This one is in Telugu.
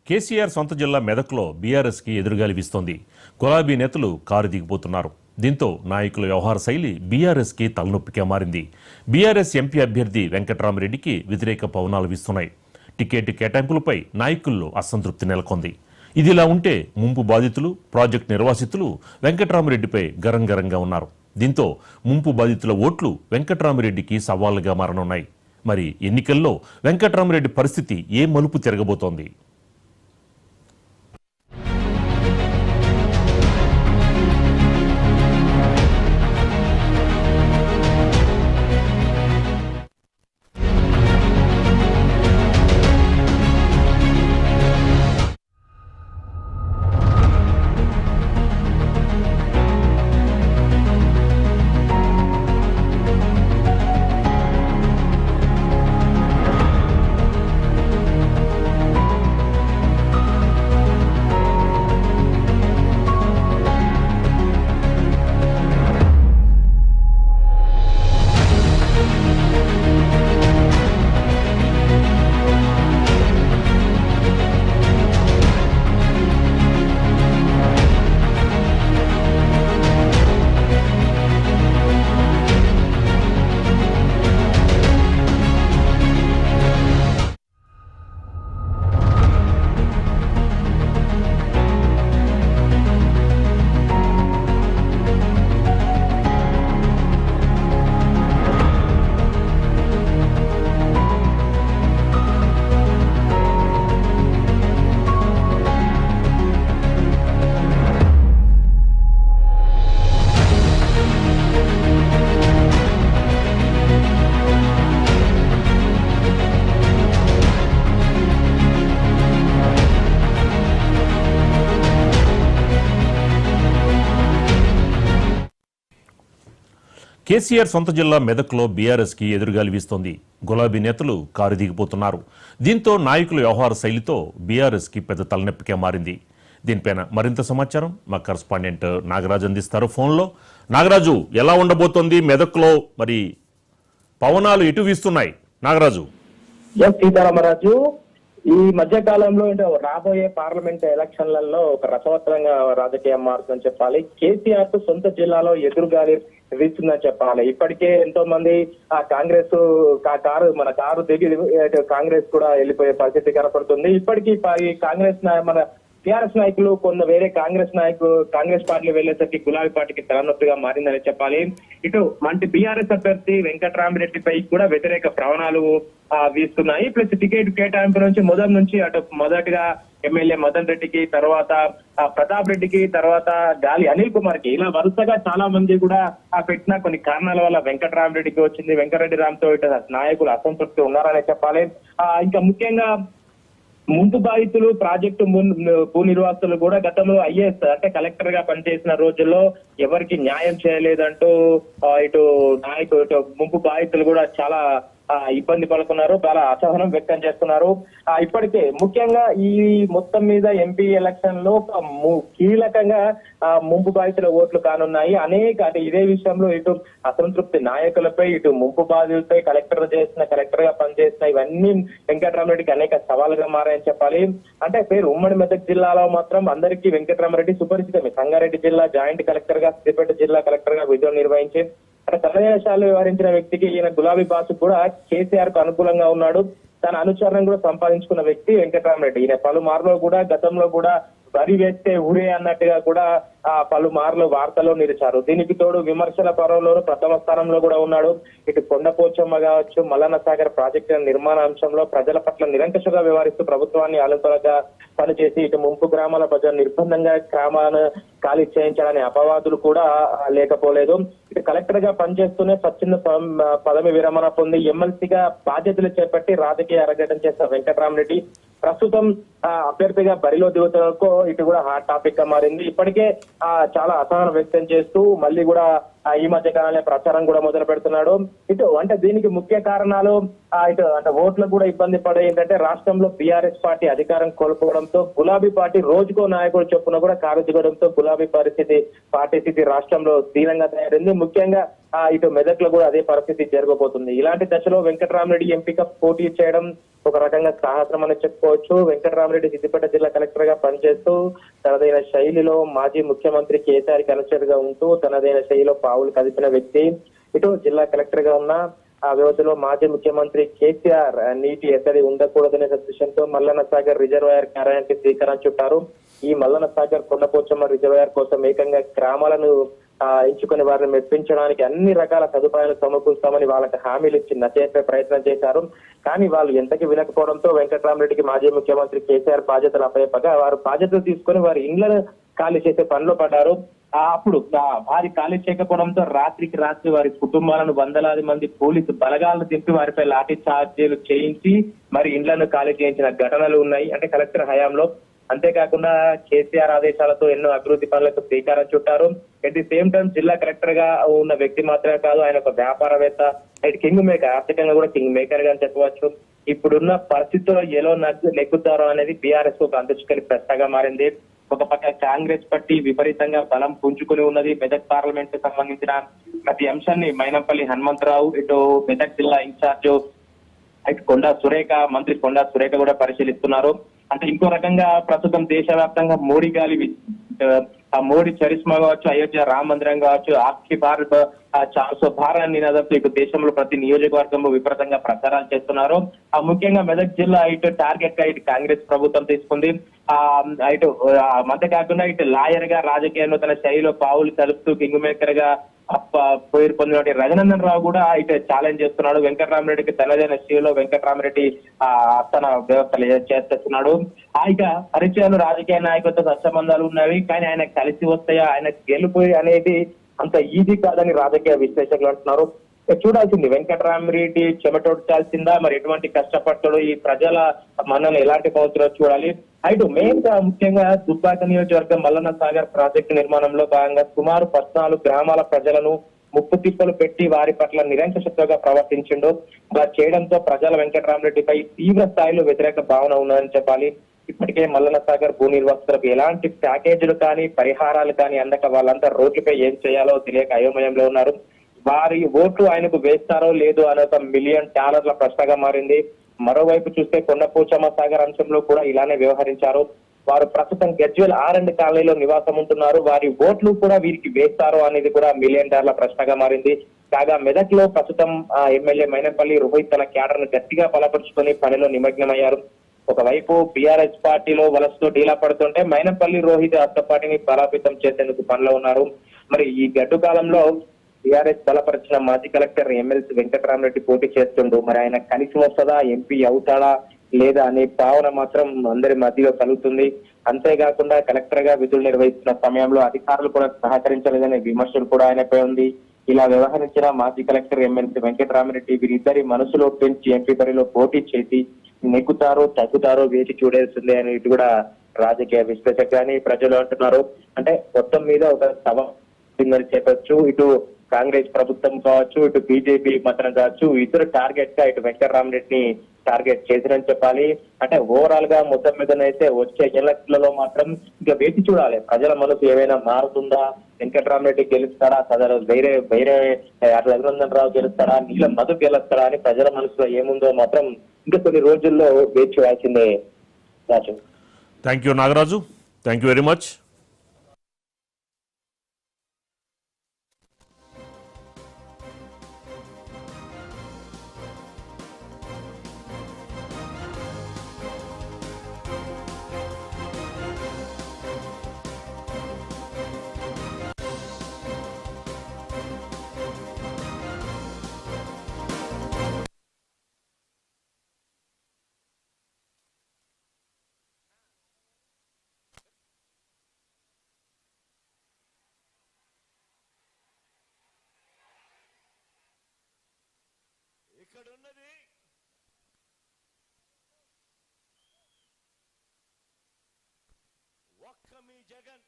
కేసీఆర్ సొంత జిల్లా మెదక్లో బీఆర్ఎస్కి ఎదురుగాలి వీస్తోంది. గులాబీ నేతలు కారు దిగిపోతున్నారు. దీంతో నాయకుల వ్యవహార శైలి బీఆర్ఎస్కి తలనొప్పిగా మారింది. బీఆర్ఎస్ ఎంపీ అభ్యర్థి వెంకట్రామరెడ్డికి వ్యతిరేక పవనాలు వీస్తున్నాయి. టికెట్ కేటాయింపులపై నాయకుల్లో అసంతృప్తి నెలకొంది. ఇదిలా ఉంటే ముంపు బాధితులు, ప్రాజెక్టు నిర్వాసితులు వెంకట్రామరెడ్డిపై గరంగరంగా ఉన్నారు. దీంతో ముంపు బాధితుల ఓట్లు వెంకట్రామరెడ్డికి సవాళ్లుగా మారనున్నాయి. మరి ఎన్నికల్లో వెంకట్రామరెడ్డి పరిస్థితి ఏ మలుపు తిరగబోతోంది? కేసీఆర్ సొంత జిల్లా మెదక్లో బీఆర్ఎస్కి ఎదురుగాలి వీస్తోంది. గులాబీ నేతలు కారు దిగిపోతున్నారు. దీంతో నాయకుల వ్యవహార శైలితో బీఆర్ఎస్కి పెద్ద తలనొప్పిగా మారింది. దీనిపైన మరింత సమాచారం మా కరస్పాండెంట్ నాగరాజు అందిస్తారు ఫోన్లో. నాగరాజు, ఎలా ఉండబోతోంది మెదక్లో? మరి పవనాలు ఎటు వీస్తున్నాయి నాగరాజు? సీతారామరాజు, ఈ మధ్య కాలంలో రాబోయే పార్లమెంట్ ఎలక్షన్లలో ఒక రసవత్తరంగా రాజకీయం మారుతుందని చెప్పాలి. కేసీఆర్ కు సొంత జిల్లాలో ఎదురుగాలి వీస్తుందని చెప్పాలి. ఇప్పటికే ఎంతో మంది ఆ కాంగ్రెస్ మన కారు దిగి కాంగ్రెస్ కూడా వెళ్ళిపోయే పరిస్థితి కనపడుతుంది. ఇప్పటికీ కాంగ్రెస్ మన టీఆర్ఎస్ నాయకులు వేరే కాంగ్రెస్ పార్టీలు వెళ్లేసరికి గులాబీ పార్టీకి తలనొప్పిగా మారిందని చెప్పాలి. ఇటు మంటి బీఆర్ఎస్ అభ్యర్థి వెంకట్రామరెడ్డిపై కూడా వ్యతిరేక ప్రవణాలు వీస్తున్నాయి. ప్లస్ టికెట్ కేటాయింపు నుంచి మొదటిగా ఎమ్మెల్యే మదన్ రెడ్డికి, తర్వాత ప్రతాప్ రెడ్డికి, తర్వాత గాలి అనిల్ కుమార్ కి, ఇలా వరుసగా చాలా మంది కూడా పెట్టిన కొన్ని కారణాల వల్ల వెంకట్రామరెడ్డికి వచ్చింది. వెంకటరెడ్డి రామ్తో ఇటు నాయకులు అసంతృప్తి ఉన్నారనే చెప్పాలి. ఇంకా ముఖ్యంగా ముంపు బాధితులు, ప్రాజెక్టు భూ నిర్వాసితులు కూడా గతంలో ఐఏఎస్ అంటే కలెక్టర్ గా పనిచేసిన రోజుల్లో ఎవరికి న్యాయం చేయలేదంటూ ఇటు ముంపు బాధితులు కూడా చాలా ఇబ్బంది పడుతున్నారు, చాలా అసహనం వ్యక్తం చేస్తున్నారు. ఇప్పటికే ముఖ్యంగా ఈ మొత్తం మీద ఎంపీ ఎలక్షన్ లో కీలకంగా ముంపు బాధితుల ఓట్లు కానున్నాయి. ఇదే విషయంలో ఇటు అసంతృప్తి నాయకులపై, ఇటు ముంపు బాధితులపై కలెక్టర్ గా పనిచేసిన ఇవన్నీ వెంకట్రామరెడ్డికి అనేక సవాలుగా మారాయని చెప్పాలి. అంటే పేరు ఉమ్మడి మెదక్ జిల్లాలో మాత్రం అందరికీ వెంకట్రామరెడ్డి సుపరిచితమే. సంగారెడ్డి జిల్లా జాయింట్ కలెక్టర్ గా, సిద్దిపేట జిల్లా కలెక్టర్ గా విధులు నిర్వహించి సమావేశాలు వ్యవహరించిన వ్యక్తికి ఈయన గులాబీ బాసు కూడా కేసీఆర్ కు అనుకూలంగా ఉన్నాడు. తన అనుచరణ కూడా సంపాదించుకున్న వ్యక్తి వెంకట్రామరెడ్డి. ఈయన పలుమార్లు కూడా గతంలో కూడా వరి వేస్తే ఊరే అన్నట్టుగా కూడా పలుమార్లు వార్తల్లో నిలిచారు. దీనికి తోడు విమర్శల పరంలో ప్రథమ స్థానంలో కూడా ఉన్నాడు. ఇటు కొండపోచమ్మ కావచ్చు, మల్లన్న సాగర్ ప్రాజెక్టుల నిర్మాణ అంశంలో ప్రజల పట్ల నిరంకుశంగా వ్యవహరిస్తూ ప్రభుత్వాన్ని ఆలోచనగా పనిచేసి ఇటు ముంపు గ్రామాల ప్రజలు నిర్బంధంగా గ్రామాలను ఖాళీ చేయించాలనే అపవాదులు కూడా లేకపోలేదు. ఇటు కలెక్టర్ గా పనిచేస్తూనే స్వచ్ఛంద పదవి విరమణ పొంది ఎమ్మెల్సీగా బాధ్యతలు చేపట్టి రాజకీయ అరంగేటం చేసిన వెంకట్రామరెడ్డి ప్రస్తుతం అభ్యర్థిగా బరిలో దిగుతున్నకు ఇటు కూడా హాట్ టాపిక్ గా మారింది. ఇప్పటికే చాలా అసహనం వ్యక్తం చేస్తూ మళ్ళీ కూడా ఈ మధ్య కాలంలో ప్రచారం కూడా మొదలు పెడుతున్నాడు. ఇటు అంటే దీనికి ముఖ్య కారణాలు ఇటు అంటే ఓట్లకు కూడా ఇబ్బంది పడే ఏంటంటే రాష్ట్రంలో బీఆర్ఎస్ పార్టీ అధికారం కోల్పోవడంతో గులాబీ పార్టీ రోజుకో నాయకుడు చొప్పున కూడా కారుదిగడంతో గులాబీ పార్టీ స్థితి రాష్ట్రంలో దీనంగా తయారైంది. ముఖ్యంగా ఇటు మెదక్లో కూడా అదే పరిస్థితి జరగబోతుంది. ఇలాంటి దశలో వెంకటరామరెడ్డి ఎంపిక పోటీ చేయడం ఒక రకంగా సాహసం అని చెప్పుకోవచ్చు. వెంకటరామరెడ్డి సిద్దిపేట జిల్లా కలెక్టర్ గా పనిచేస్తూ తనదైన శైలిలో మాజీ ముఖ్యమంత్రి కేసీఆర్ కి అనుచరుగా ఉంటూ తనదైన శైలిలో పావులు కదిపిన వ్యక్తి. ఇటు జిల్లా కలెక్టర్ గా ఉన్న ఆ వ్యవధిలో మాజీ ముఖ్యమంత్రి కేసీఆర్ నీటి ఎద్దడి ఉండకూడదనే సదుద్దేశంతో మల్లన్న సాగర్ రిజర్వాయర్ కార్యానికి శ్రీకారం చుట్టారు. ఈ మల్లన్న సాగర్ కొండపోచమ్మ రిజర్వాయర్ కోసం ఏకంగా గ్రామాలను ఎంచుకుని వారిని మెప్పించడానికి అన్ని రకాల సదుపాయాలు సమకూరుస్తామని వాళ్ళకి హామీలు ఇచ్చి నచ్చజెప్పే ప్రయత్నం చేశారు. కానీ వాళ్ళు ఎంతకి వినకపోవడంతో వెంకటరామరెడ్డికి మాజీ ముఖ్యమంత్రి కేసీఆర్ బాధ్యతలు అప్పచెప్పగా వారు బాధ్యతలు తీసుకుని వారి ఇండ్లను ఖాళీ చేసే పనిలో పడ్డారు. అప్పుడు వారి ఖాళీ చేయకపోవడంతో రాత్రికి రాత్రి వారి కుటుంబాలను వందలాది మంది పోలీసు బలగాలను దింపి వారిపై లాఠీ చార్జీలు చేయించి మరి ఇండ్లను ఖాళీ చేయించిన ఘటనలు ఉన్నాయి అంటే కలెక్టర్ హయాంలో. అంతేకాకుండా కేసీఆర్ ఆదేశాలతో ఎన్నో అభివృద్ధి పనులకు శ్రీకారం చుట్టారు. ఎట్ ది సేమ్ టైం జిల్లా కలెక్టర్ గా ఉన్న వ్యక్తి మాత్రమే కాదు, ఆయన ఒక వ్యాపారవేత్త, కింగ్ మేకర్, ఆర్థికంగా కూడా కింగ్ మేకర్ గా చెప్పవచ్చు. ఇప్పుడున్న పరిస్థితుల్లో ఎలా నెగ్గుతారో అనేది బీఆర్ఎస్ ఒక అంతుచిక్కని ప్రశ్నగా మారింది. ఒక పక్క కాంగ్రెస్ పార్టీ విపరీతంగా బలం పుంజుకుని ఉన్నది. మెదక్ పార్లమెంట్ కు సంబంధించిన ప్రతి అంశాన్ని మైనంపల్లి హనుమంతరావు ఇటు మెదక్ జిల్లా ఇన్ఛార్జ్ మంత్రి కొండా సురేఖ కూడా పరిశీలిస్తున్నారు. అంటే ఇంకో రకంగా ప్రస్తుతం దేశవ్యాప్తంగా మోడీ గాలి ఆ మోడీ చరిస్మా కావచ్చు, అయోధ్య రామ మందిరం కావచ్చు, ఆప్కి భారత్ భారత్ నినాదంతో ఇటు దేశంలో ప్రతి నియోజకవర్గంలో విపరీతంగా ప్రచారాలు చేస్తున్నారు. ముఖ్యంగా మెదక్ జిల్లా ఇటు టార్గెట్ గా ఇటు కాంగ్రెస్ ప్రభుత్వం తీసుకుంది. ఇటు మధ్య కాకుండా ఇటు లాయర్ గా రాజకీయాల్లో తన శైలిలో పావులు కలుపుతూ కింగ్ మేకర్ గా పేరు పొందిన రఘునందన్ రావు కూడా ఇటు ఛాలెంజ్ చేస్తున్నాడు. వెంకటరామరెడ్డికి తనదైన శైలిలో వెంకటరామరెడ్డి తన వ్యవస్థలు చేస్తున్నాడు. ఇక పరిచయాలు రాజకీయ నాయకులతో సత్సంబంధాలు ఉన్నవి, కానీ ఆయన కలిసి వస్తాయా, ఆయన గెలుపు అనేది అంత ఈజీ కాదని రాజకీయ విశ్లేషకులు అంటున్నారు. చూడాల్సింది వెంకటరామరెడ్డి చెమటొడ్చాల్సిందా, మరి ఎటువంటి కష్టపడతాడో, ఈ ప్రజల మన్నను ఎలాంటి పౌతులో చూడాలి. అయితే మెయిన్ గా ముఖ్యంగా దుబ్బాక నియోజకవర్గం మల్లన్న సాగర్ ప్రాజెక్టు నిర్మాణంలో భాగంగా సుమారు 14 గ్రామాల ప్రజలను ముప్పు తిప్పలు పెట్టి వారి పట్ల నిరంకుశత్వంగా ప్రవర్తించిండు. అలా చేయడంతో ప్రజల వెంకటరామరెడ్డిపై తీవ్ర స్థాయిలో వ్యతిరేక భావన ఉన్నదని చెప్పాలి. ఇప్పటికే మల్లన్న సాగర్ భూ నిర్వాసితులకు ఎలాంటి ప్యాకేజీలు కానీ పరిహారాలు కానీ అందక వాళ్ళంతా రోడ్లపై ఏం చేయాలో తెలియక అయోమయంలో ఉన్నారు. వారి ఓట్లు ఆయనకు వేస్తారో లేదో అనే ఒక $1 మిలియన్ ప్రశ్నగా మారింది. మరోవైపు చూస్తే కొండపోచమ్మ సాగర్ అంశంలో కూడా ఇలానే వ్యవహరించారు. వారు ప్రస్తుతం గజ్వేల్ R&D కాలనీలో నివాసం ఉంటున్నారు. వారి ఓట్లు కూడా వీరికి వేస్తారో అనేది కూడా $1 మిలియన్ ప్రశ్నగా మారింది. కాగా మెదక్ లో ప్రస్తుతం ఎమ్మెల్యే మైనంపల్లి రోహిత్ తన క్యాడర్ ను గట్టిగా బలపరుచుకొని పనిలో నిమగ్నమయ్యారు. ఒకవైపు బీఆర్ఎస్ పార్టీలో వలసతో డీలా పడుతుంటే మైనంపల్లి రోహిత్ అత్త పార్టీని బలోపేతం చేసేందుకు పనిలో ఉన్నారు. మరి ఈ గడ్డు కాలంలో బీఆర్ఎస్ బలపరిచిన మాజీ కలెక్టర్ ఎమ్మెల్సీ వెంకటరామరెడ్డి పోటీ చేస్తుండు. మరి ఆయన కలిసి వస్తుందా, ఎంపీ అవుతాడా లేదా అనే భావన మాత్రం అందరి మధ్యలో కలుగుతుంది. అంతేకాకుండా కలెక్టర్ గా విధులు నిర్వహిస్తున్న సమయంలో అధికారులు కూడా సహకరించలేదనే విమర్శలు కూడా ఆయనపై ఉంది. ఇలా వ్యవహరించిన మాజీ కలెక్టర్ ఎమ్మెల్సీ వెంకటరామరెడ్డి వీరిద్దరి మనసులో పెంచి ఎంపీ బరిలో పోటీ చేసి నెగ్గుతారో తగ్గుతారో వేచి చూడాల్సిందే అని ఇటు కూడా రాజకీయ విశ్లేషకులు కానీ ప్రజలు అంటున్నారు. అంటే మొత్తం మీద ఒక సభ చెప్పచ్చు. ఇటు కాంగ్రెస్ ప్రభుత్వం కావచ్చు, ఇటు బీజేపీ మాత్రం కావచ్చు, ఇద్దరు టార్గెట్ గా ఇటు వెంకటరామరెడ్డిని టార్గెట్ చేసిరని చెప్పాలి. అంటే ఓవరాల్ గా మొత్తం మీదనైతే వచ్చే ఎలక్షన్లలో మాత్రం ఇంకా వేచి చూడాలి. ప్రజల మనసు ఏమైనా మారుతుందా, వెంకటరామరెడ్డి గెలుస్తాడా, వేరే రఘునందన్ రావు గెలుస్తాడా, నీలం మధు గెలుస్తాడా అని ప్రజల మనసులో ఏముందో మాత్రం ఇంకా కొన్ని రోజుల్లో వేచి చూడాల్సిందే. Raju, thank you Nagaraju, thank you very much. ఇక్కడున్నది ఒక్క మీ జగన్.